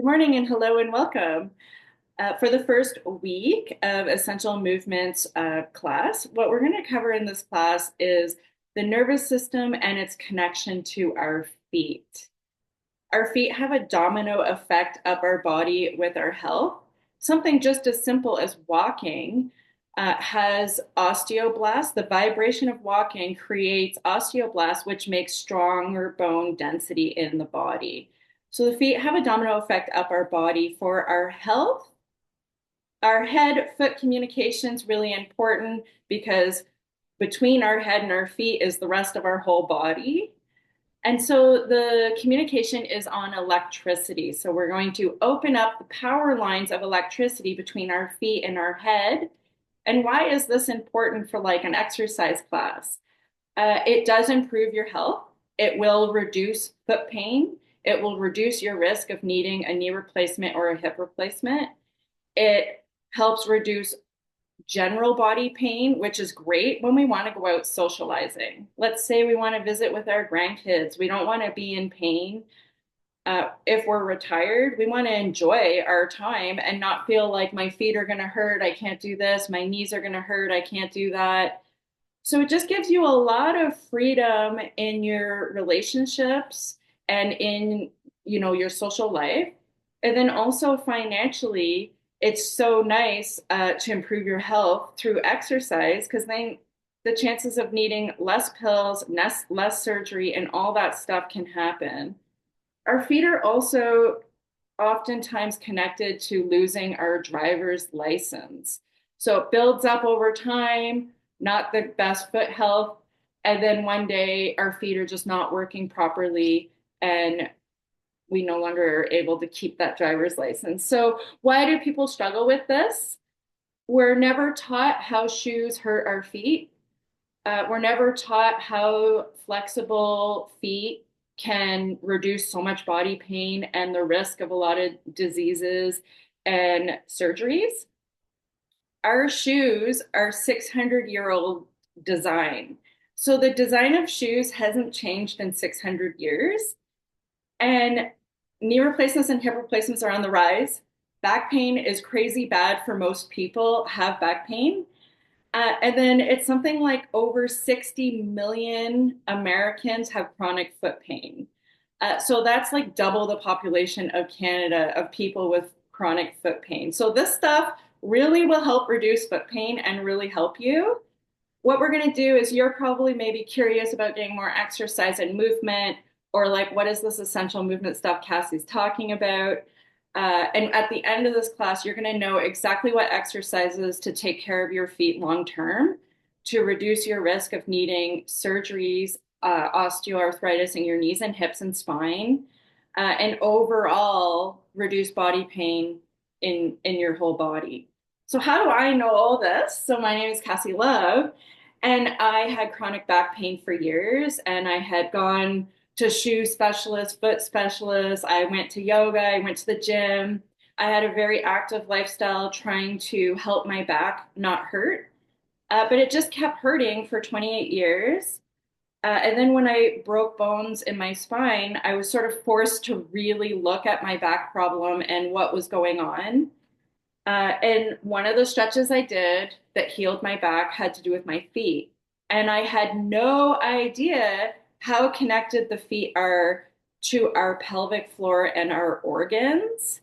Good morning and hello and welcome. For the first week of Essential Movements class, what we're going to cover in this class is the nervous system and its connection to our feet. Our feet have a domino effect up our body with our health. Something just as simple as walking has osteoblasts. The vibration of walking creates osteoblasts, which makes stronger bone density in the body. So the feet have a domino effect up our body for our health. Our head foot communication is really important because between our head and our feet is the rest of our whole body. And so the communication is on electricity. So we're going to open up the power lines of electricity between our feet and our head. And why is this important for like an exercise class? It does improve your health. It will reduce foot pain. It will reduce your risk of needing a knee replacement or a hip replacement. It helps reduce general body pain, which is great when we want to go out socializing. Let's say we want to visit with our grandkids. We don't want to be in pain. If we're retired, we want to enjoy our time and not feel like my feet are going to hurt. I can't do this. My knees are going to hurt. I can't do that. So it just gives you a lot of freedom in your relationships and in, your social life. And then also financially, it's so nice to improve your health through exercise because then the chances of needing less pills, less surgery, and all that stuff can happen. Our feet are also oftentimes connected to losing our driver's license. So it builds up over time, not the best foot health. And then one day our feet are just not working properly and we no longer are able to keep that driver's license. So, why do people struggle with this? We're never taught how shoes hurt our feet. We're never taught how flexible feet can reduce so much body pain and the risk of a lot of diseases and surgeries. Our shoes are 600-year-old design. So the design of shoes hasn't changed in 600 years. And knee replacements and hip replacements are on the rise. Back pain is crazy bad for most people have back pain. And then it's something like over 60 million Americans have chronic foot pain. So that's like double the population of Canada of people with chronic foot pain. So this stuff really will help reduce foot pain and really help you. What we're going to do is you're probably maybe curious about getting more exercise and movement, or like, what is this essential movement stuff Cassie's talking about? And at the end of this class, you're going to know exactly what exercises to take care of your feet long term to reduce your risk of needing surgeries, osteoarthritis in your knees and hips and spine, and overall reduce body pain in your whole body. So how do I know all this? So my name is Cassie Love, and I had chronic back pain for years, and I had gone to shoe specialists, foot specialists. I went to yoga, I went to the gym. I had a very active lifestyle trying to help my back not hurt. But it just kept hurting for 28 years. And then when I broke bones in my spine, I was sort of forced to really look at my back problem and what was going on. And one of the stretches I did that healed my back had to do with my feet. And I had no idea how connected the feet are to our pelvic floor and our organs.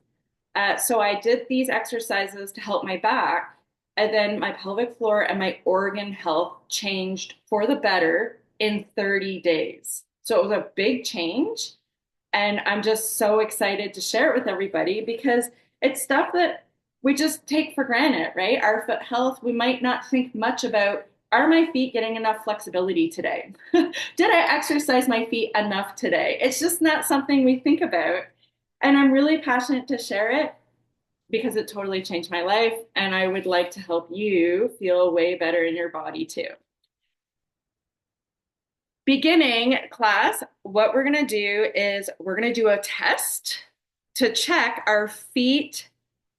So I did these exercises to help my back, and then my pelvic floor and my organ health changed for the better in 30 days. So it was a big change. And I'm just so excited to share it with everybody because it's stuff that we just take for granted, right? Our foot health, we might not think much about, are my feet getting enough flexibility today? Did I exercise my feet enough today? It's just not something we think about. And I'm really passionate to share it because it totally changed my life. And I would like to help you feel way better in your body too. Beginning class, what we're going to do is we're going to do a test to check our feet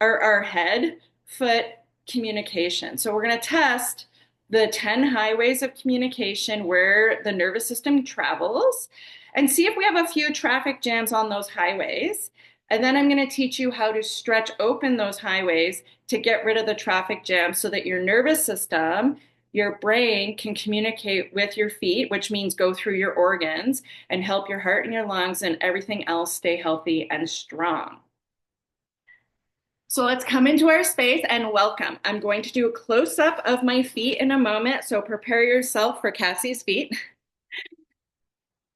or our head foot communication. So we're going to test the 10 highways of communication where the nervous system travels and see if we have a few traffic jams on those highways. And then I'm going to teach you how to stretch open those highways to get rid of the traffic jam so that your nervous system, your brain can communicate with your feet, which means go through your organs and help your heart and your lungs and everything else stay healthy and strong. So let's come into our space and welcome. I'm going to do a close up of my feet in a moment, so prepare yourself for Cassie's feet.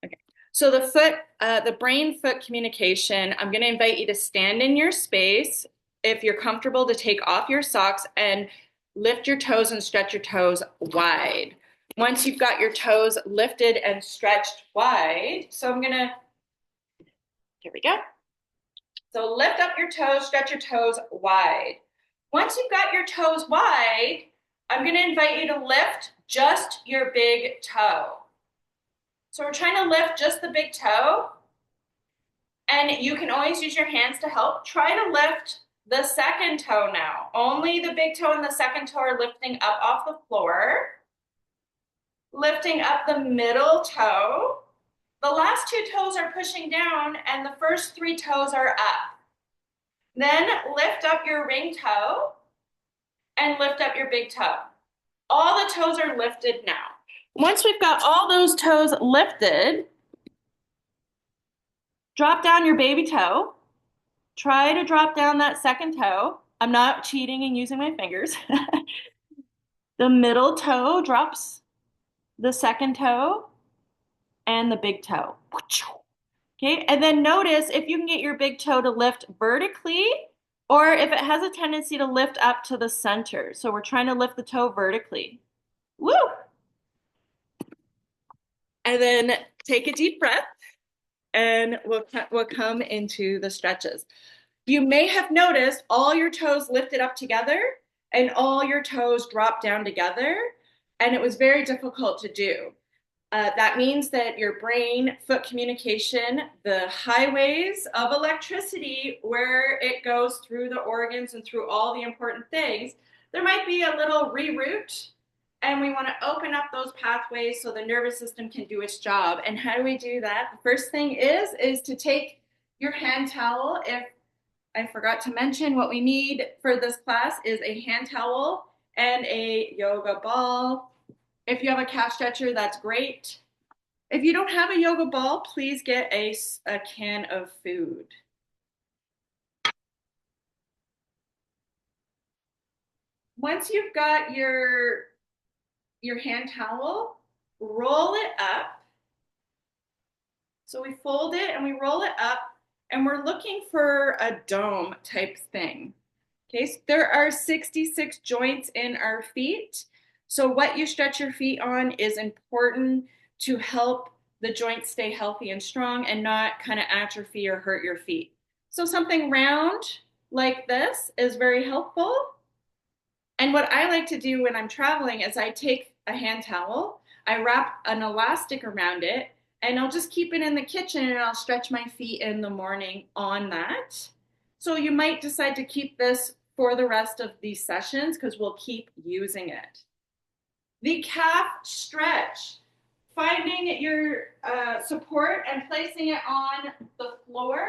Okay. So the brain foot communication, I'm going to invite you to stand in your space. If you're comfortable, to take off your socks and lift your toes and stretch your toes wide. Once you've got your toes lifted and stretched wide, here we go. So lift up your toes, stretch your toes wide. Once you've got your toes wide, I'm going to invite you to lift just your big toe. So we're trying to lift just the big toe, and you can always use your hands to help. Try to lift the second toe now. Only the big toe and the second toe are lifting up off the floor. Lifting up the middle toe. The last two toes are pushing down, and the first three toes are up. Then lift up your ring toe and lift up your big toe. All the toes are lifted now. Once we've got all those toes lifted, drop down your baby toe. Try to drop down that second toe. I'm not cheating and using my fingers. The middle toe drops the second toe and the big toe. Okay, and then notice if you can get your big toe to lift vertically or if it has a tendency to lift up to the center. So we're trying to lift the toe vertically. Woo! And then take a deep breath and we'll come into the stretches. You may have noticed all your toes lifted up together and all your toes dropped down together, and it was very difficult to do. That means that your brain foot communication, the highways of electricity where it goes through the organs and through all the important things, there might be a little reroute, and we want to open up those pathways so the nervous system can do its job. And how do we do that? The first thing is to take your hand towel. If I forgot to mention, what we need for this class is a hand towel and a yoga ball. If you have a calf stretcher, that's great. If you don't have a yoga ball, please get a can of food. Once you've got your hand towel, roll it up. So we fold it and we roll it up, and we're looking for a dome type thing. Okay, so there are 66 joints in our feet. So what you stretch your feet on is important to help the joints stay healthy and strong and not kind of atrophy or hurt your feet. So something round like this is very helpful. And what I like to do when I'm traveling is I take a hand towel, I wrap an elastic around it, and I'll just keep it in the kitchen and I'll stretch my feet in the morning on that. So you might decide to keep this for the rest of these sessions because we'll keep using it. The calf stretch, finding your support and placing it on the floor.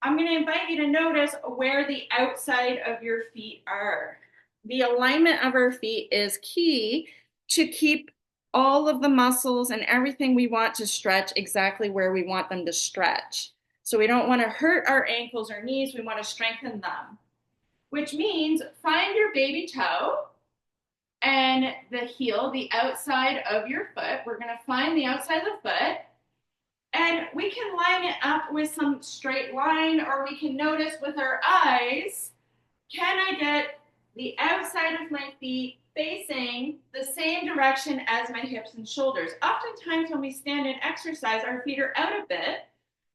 I'm going to invite you to notice where the outside of your feet are. The alignment of our feet is key to keep all of the muscles and everything we want to stretch exactly where we want them to stretch. So we don't want to hurt our ankles or knees, we want to strengthen them. Which means find your baby toe and the heel, the outside of your foot. We're going to find the outside of the foot. And we can line it up with some straight line, or we can notice with our eyes, can I get the outside of my feet facing the same direction as my hips and shoulders? Oftentimes when we stand and exercise, our feet are out a bit,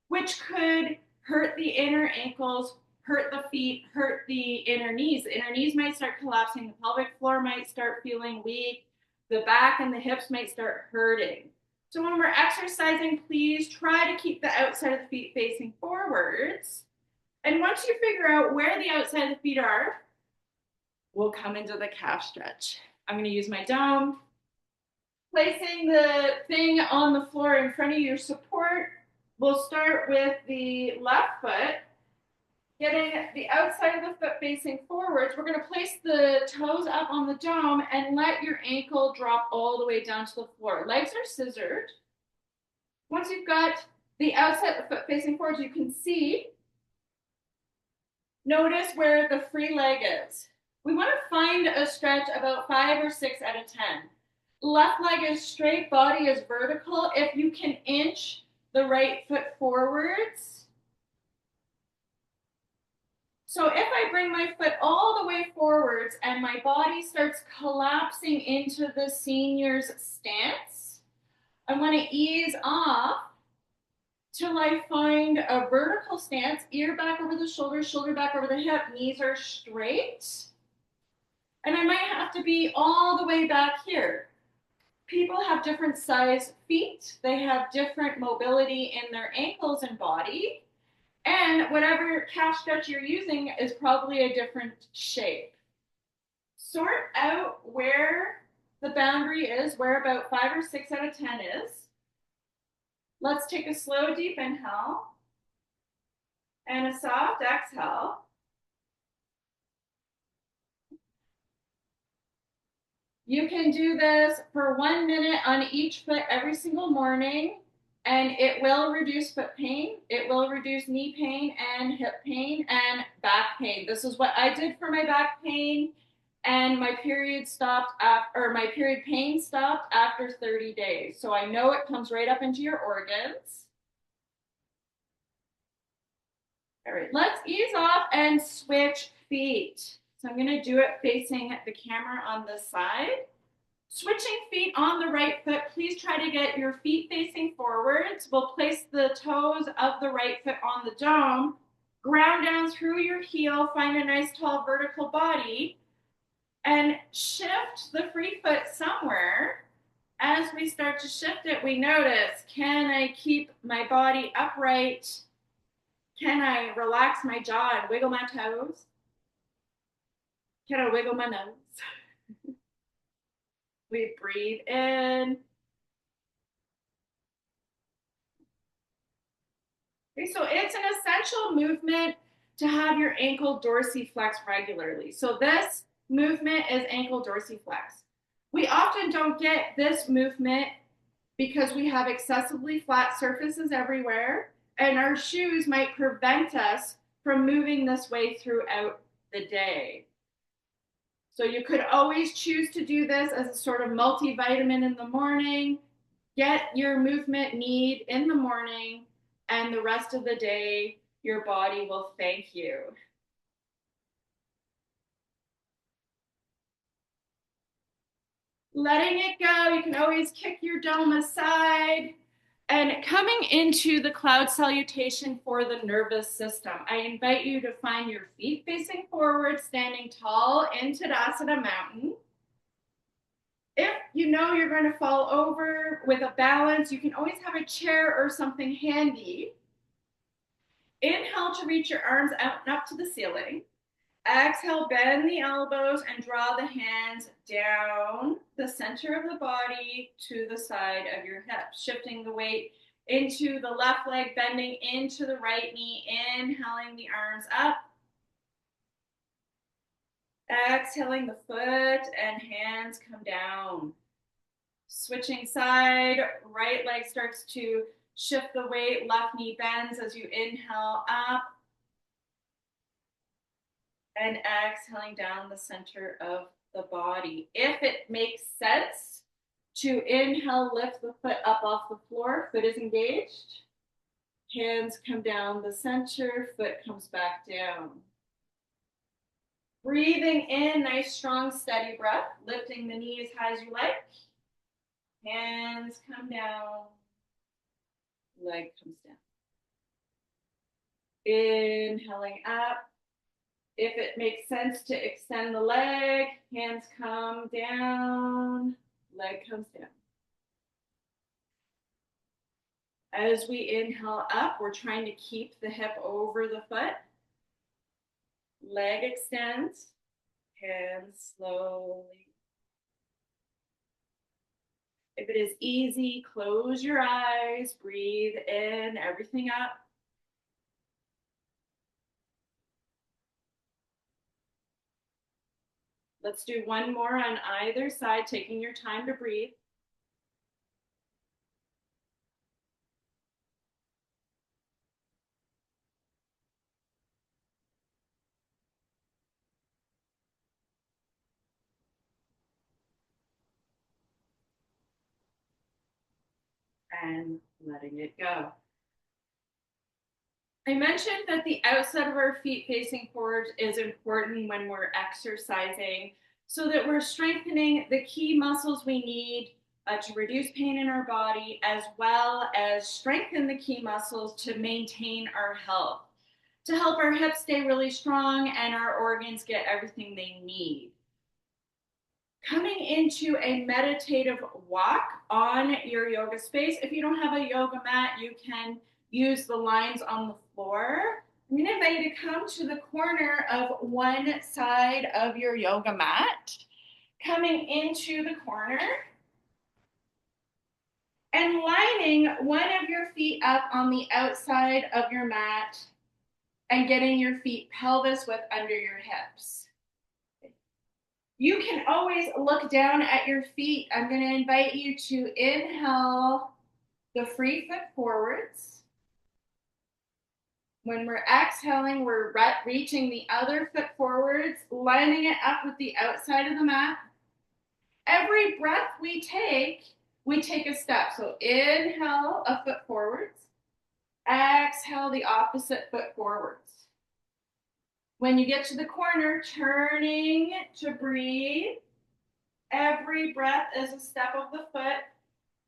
which could hurt the inner ankles, hurt the feet, hurt the inner knees. The inner knees might start collapsing, the pelvic floor might start feeling weak, the back and the hips might start hurting. So when we're exercising, please try to keep the outside of the feet facing forwards. And once you figure out where the outside of the feet are, we'll come into the calf stretch. I'm going to use my dome. Placing the thing on the floor in front of your support We'll start with the left foot, getting the outside of the foot facing forwards. We're going to place the toes up on the dome and let your ankle drop all the way down to the floor. Legs are scissored. Once you've got the outside of the foot facing forwards, you can see, notice where the free leg is. We want to find a stretch about 5 or 6 out of 10. Left leg is straight, body is vertical. If you can inch the right foot forwards. So if I bring my foot all the way forwards and my body starts collapsing into the senior's stance, I want to ease off till I find a vertical stance, ear back over the shoulder, shoulder back over the hip, knees are straight. And I might have to be all the way back here. People have different size feet. They have different mobility in their ankles and body. And whatever calf stretch you're using is probably a different shape. Sort out where the boundary is, where about 5 or 6 out of 10 is. Let's take a slow, deep inhale and a soft exhale. You can do this for 1 minute on each foot every single morning, and it will reduce foot pain. It will reduce knee pain and hip pain and back pain. This is what I did for my back pain, and my period stopped after, or my period pain stopped after 30 days. So I know it comes right up into your organs. All right, let's ease off and switch feet. So I'm going to do it facing the camera on this side. Switching feet on the right foot, please try to get your feet facing forwards. We'll place the toes of the right foot on the dome, ground down through your heel, find a nice tall vertical body, and shift the free foot somewhere. As we start to shift it, we notice, can I keep my body upright? Can I relax my jaw and wiggle my toes? Can I wiggle my nose? We breathe in. Okay, so it's an essential movement to have your ankle dorsiflex regularly. So this movement is ankle dorsiflex. We often don't get this movement because we have excessively flat surfaces everywhere, and our shoes might prevent us from moving this way throughout the day. So you could always choose to do this as a sort of multivitamin in the morning. Get your movement need in the morning, and the rest of the day, your body will thank you. Letting it go, you can always kick your dome aside. And coming into the cloud salutation for the nervous system, I invite you to find your feet facing forward, standing tall in Tadasana Mountain. If you know you're going to fall over with a balance, you can always have a chair or something handy. Inhale to reach your arms out and up to the ceiling. Exhale, bend the elbows and draw the hands down the center of the body to the side of your hips, shifting the weight into the left leg, bending into the right knee, inhaling the arms up. Exhaling, the foot and hands come down. Switching side, right leg starts to shift the weight, left knee bends as you inhale up. And exhaling down the center of the body. If it makes sense to inhale, lift the foot up off the floor, foot is engaged. Hands come down the center, foot comes back down. Breathing in, nice, strong, steady breath, lifting the knee as high as you like. Hands come down, leg comes down. Inhaling up. If it makes sense to extend the leg, hands come down, leg comes down. As we inhale up, we're trying to keep the hip over the foot. Leg extends, hands slowly. If it is easy, close your eyes, breathe in everything up. Let's do one more on either side, taking your time to breathe. And letting it go. I mentioned that the outside of our feet facing forward is important when we're exercising so that we're strengthening the key muscles we need to reduce pain in our body, as well as strengthen the key muscles to maintain our health, to help our hips stay really strong and our organs get everything they need. Coming into a meditative walk on your yoga space. If you don't have a yoga mat, you can use the lines on the floor. I'm going to invite you to come to the corner of one side of your yoga mat, coming into the corner and lining one of your feet up on the outside of your mat and getting your feet pelvis width under your hips. You can always look down at your feet. I'm going to invite you to inhale the free foot forwards. When we're exhaling, we're reaching the other foot forwards, lining it up with the outside of the mat. Every breath we take a step. So inhale a foot forwards, exhale the opposite foot forwards. When you get to the corner, turning to breathe. Every breath is a step of the foot.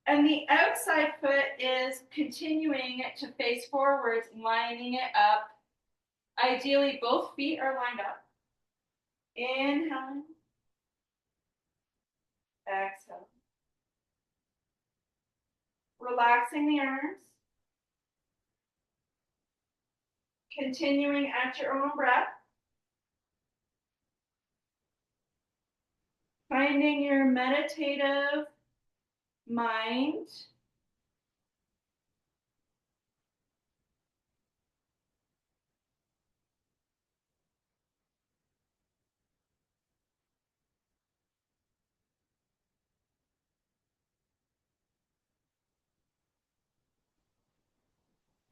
And the outside foot is continuing to face forwards, lining it up. Ideally, both feet are lined up. Inhaling. Exhale. Relaxing the arms. Continuing at your own breath. Finding your meditative mind.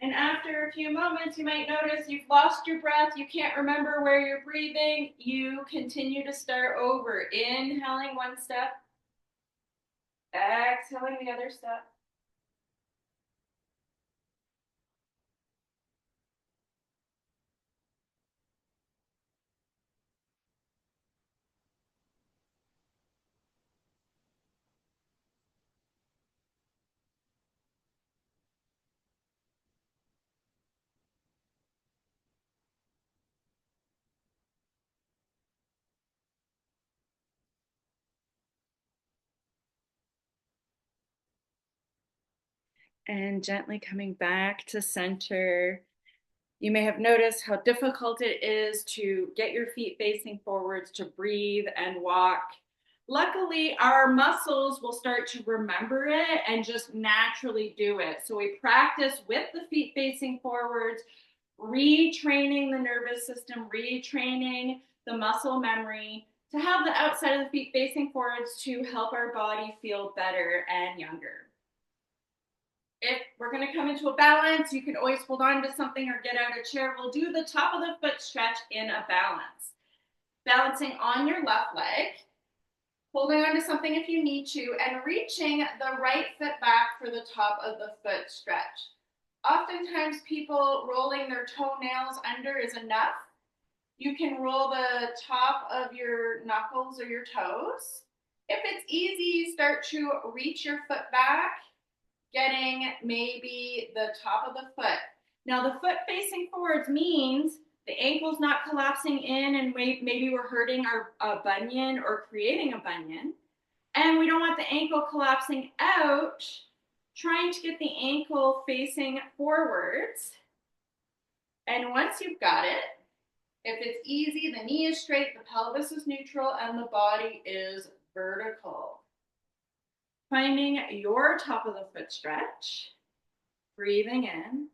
And after a few moments, you might notice you've lost your breath. You can't remember where you're breathing. You continue to start over. Inhaling one step. Exhaling the other step. And gently coming back to center. You may have noticed how difficult it is to get your feet facing forwards, to breathe and walk. Luckily, our muscles will start to remember it and just naturally do it. So we practice with the feet facing forwards, retraining the nervous system, retraining the muscle memory to have the outside of the feet facing forwards to help our body feel better and younger. If we're going to come into a balance, you can always hold on to something or get out of a chair. We'll do the top of the foot stretch in a balance. Balancing on your left leg, holding on to something if you need to, and reaching the right foot back for the top of the foot stretch. Oftentimes people rolling their toenails under is enough. You can roll the top of your knuckles or your toes. If it's easy, start to reach your foot back, getting maybe the top of the foot. Now the foot facing forwards means the ankle's not collapsing in and maybe we're hurting our bunion or creating a bunion. And we don't want the ankle collapsing out, trying to get the ankle facing forwards. And once you've got it, if it's easy, the knee is straight, the pelvis is neutral, and the body is vertical. Finding your top of the foot stretch, breathing in.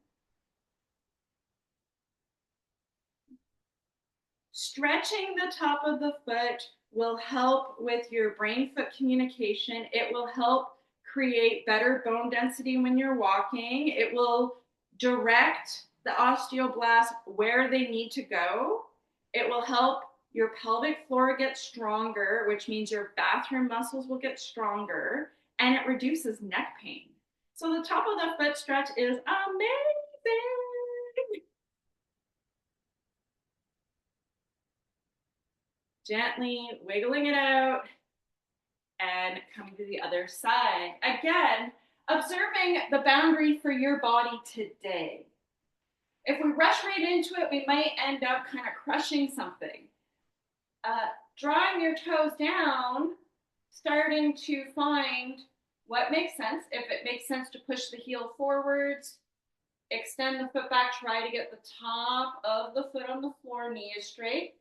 Stretching the top of the foot will help with your brain-foot communication. It will help create better bone density when you're walking. It will direct the osteoblasts where they need to go. It will help your pelvic floor get stronger, which means your bathroom muscles will get stronger, and it reduces neck pain. So the top of the foot stretch is amazing. Gently wiggling it out and coming to the other side. Again, observing the boundary for your body today. If we rush right into it, we might end up kind of crushing something. Drawing your toes down, starting to find what makes sense. If it makes sense to push the heel forwards, extend the foot back, try to get the top of the foot on the floor, knee is straight.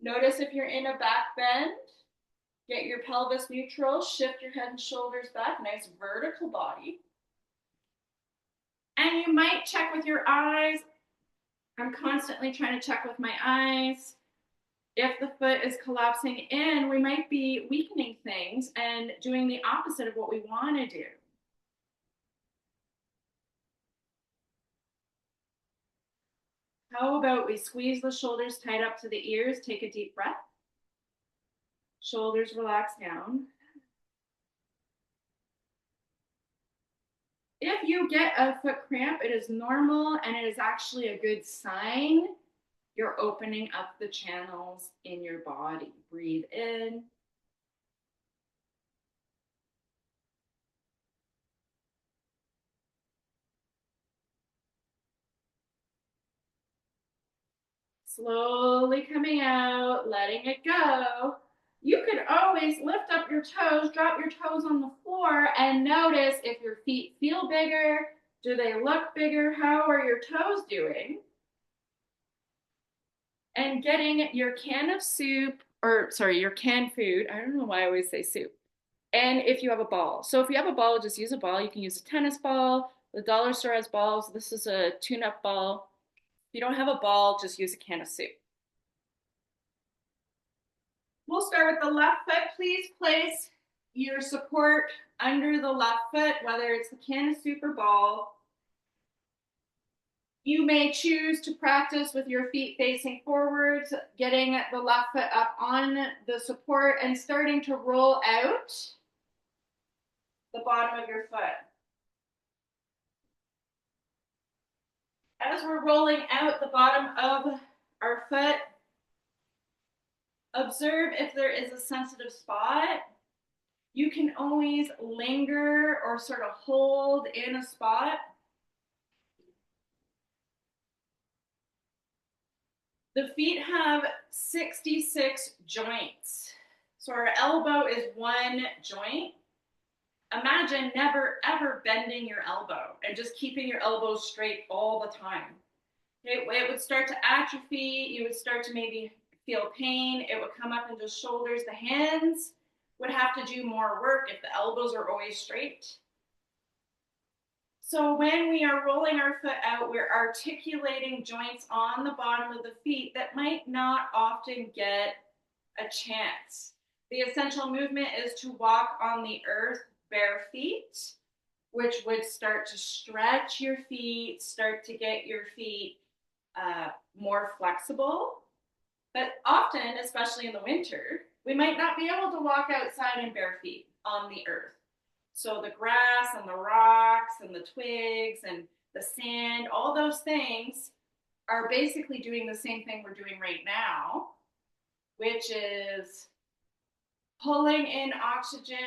Notice if you're in a back bend, get your pelvis neutral, shift your head and shoulders back, nice vertical body. And you might check with your eyes. I'm constantly trying to check with my eyes. If the foot is collapsing in, we might be weakening things and doing the opposite of what we want to do. How about we squeeze the shoulders tight up to the ears, take a deep breath. Shoulders relax down. If you get a foot cramp, it is normal and it is actually a good sign you're opening up the channels in your body. Breathe in. Slowly coming out, letting it go. You could always lift up your toes, drop your toes on the floor, and notice if your feet feel bigger. Do they look bigger? How are your toes doing? And getting your can of soup, or sorry, your canned food. I don't know why I always say soup. And if you have a ball. So if you have a ball, just use a ball. You can use a tennis ball. The dollar store has balls. This is a tune-up ball. If you don't have a ball, just use a can of soup. We'll start with the left foot. Please place your support under the left foot, whether it's the can of soup or ball. You may choose to practice with your feet facing forwards, getting the left foot up on the support and starting to roll out the bottom of your foot. As we're rolling out the bottom of our foot, observe if there is a sensitive spot. You can always linger or sort of hold in a spot. The feet have 66 joints. So our elbow is one joint. Imagine never ever bending your elbow and just keeping your elbow straight all the time. It would start to atrophy. You would start to maybe feel pain. It would come up into shoulders. The hands would have to do more work if the elbows are always straight. So when we are rolling our foot out, we're articulating joints on the bottom of the feet that might not often get a chance. The essential movement is to walk on the earth bare feet, which would start to stretch your feet, start to get your feet more flexible. But often, especially in the winter, we might not be able to walk outside in bare feet on the earth. So the grass and the rocks and the twigs and the sand, all those things are basically doing the same thing we're doing right now, which is pulling in oxygen,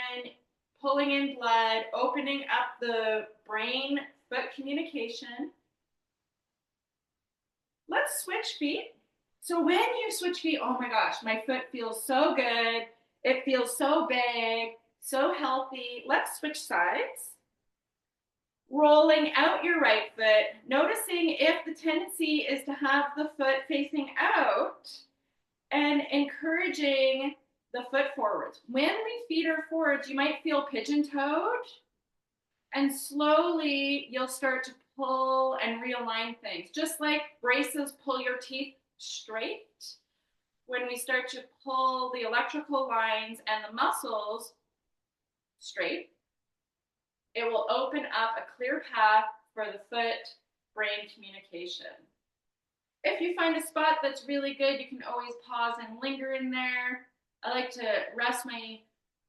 pulling in blood, opening up the brain-foot communication. Let's switch feet. So when you switch feet, oh my gosh, my foot feels so good. It feels so big, so healthy. Let's switch sides. Rolling out your right foot, noticing if the tendency is to have the foot facing out and encouraging the foot forwards. When we feet are forwards, you might feel pigeon-toed, and slowly you'll start to pull and realign things. Just like braces pull your teeth straight, when we start to pull the electrical lines and the muscles straight, it will open up a clear path for the foot brain communication. If you find a spot that's really good, you can always pause and linger in there. I like to rest my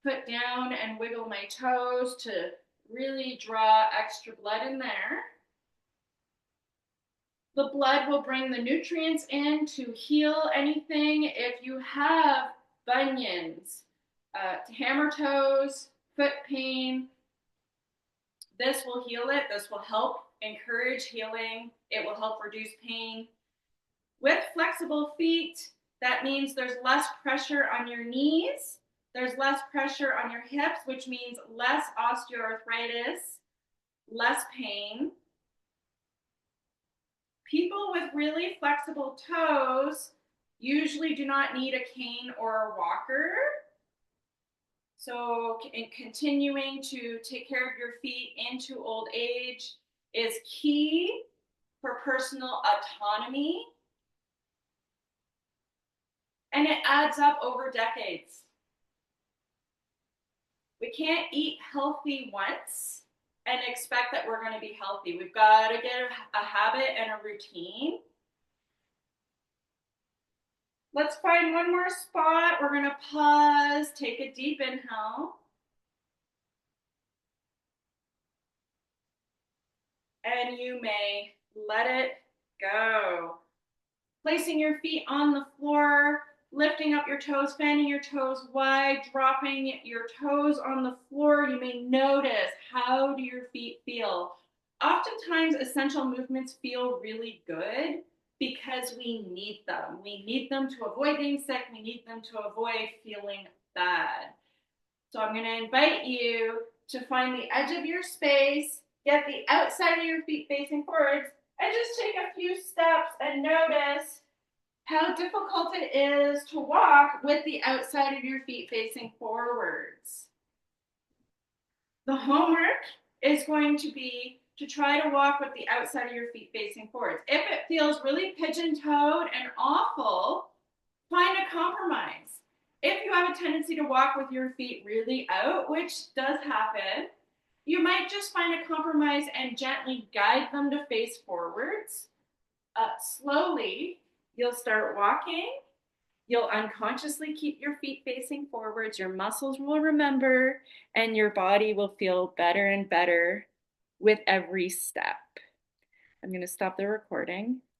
foot down and wiggle my toes to really draw extra blood in there. The blood will bring the nutrients in to heal anything. If you have bunions, hammer toes, foot pain, this will heal it. This will help encourage healing. It will help reduce pain. With flexible feet, that means there's less pressure on your knees, there's less pressure on your hips, which means less osteoarthritis, less pain. People with really flexible toes usually do not need a cane or a walker. So continuing to take care of your feet into old age is key for personal autonomy. And it adds up over decades. We can't eat healthy once and expect that we're going to be healthy. We've got to get a habit and a routine. Let's find one more spot. We're going to pause, take a deep inhale. And you may let it go. Placing your feet on the floor, lifting up your toes, fanning your toes wide, dropping your toes on the floor. You may notice, how do your feet feel? Oftentimes, essential movements feel really good because we need them. We need them to avoid being sick. We need them to avoid feeling bad. So I'm going to invite you to find the edge of your space, get the outside of your feet facing forwards, and just take a few steps and notice how difficult it is to walk with the outside of your feet facing forwards. The homework is going to be to try to walk with the outside of your feet facing forwards. If it feels really pigeon-toed and awful, find a compromise. If you have a tendency to walk with your feet really out, which does happen, you might just find a compromise and gently guide them to face forwards. Slowly, you'll start walking. You'll unconsciously keep your feet facing forwards. Your muscles will remember, and your body will feel better and better with every step. I'm going to stop the recording.